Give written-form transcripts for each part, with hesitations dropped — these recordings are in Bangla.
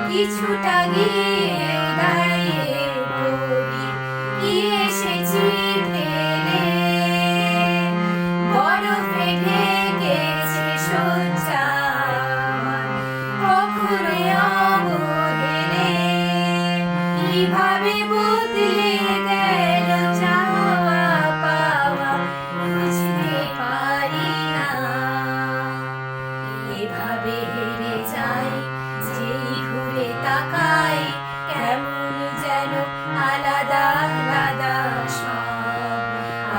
কিছুটা গিয়ে দাঁড়িয়ে পড়ি কি এসেছি ফেলে বরফে ঢেকেছে শয্যা আমার কখনো অবহেলে কিভাবে বদলে গেল চাওয়া পাওয়া বুঝতে পারি না এভাবে হেরে যাই যেই ঘুরে তাকাই কেমন যেন আলাদা আলাদা সব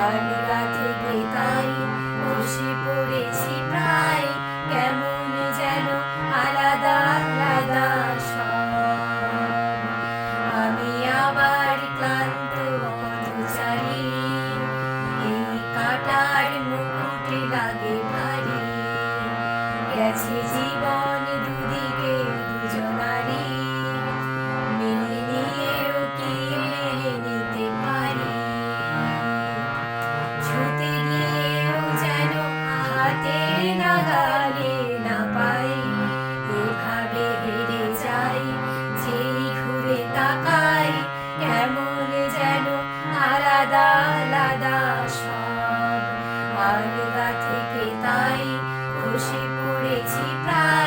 আলগা থেকে তাই বসে পড়েছি প্রায় কেমন যেন আলাদা আলাদা সব আমি আবার ক্লান্ত পথচারী এই কাটার মুকুটে লাগে ভারী গেছে জীবন দুদিকে দুজনারই মেনে নিয়েও কি মেনে নিতে পারি ছুতে গিয়েও যেন হাতের নাগালে না পাই এভাবে হেরে যাই যেই ঘুরে তাকাই কেমন যেন আলাদা আলাদা সব আলগা থেকে তাই বসে পড়েছি প্রায়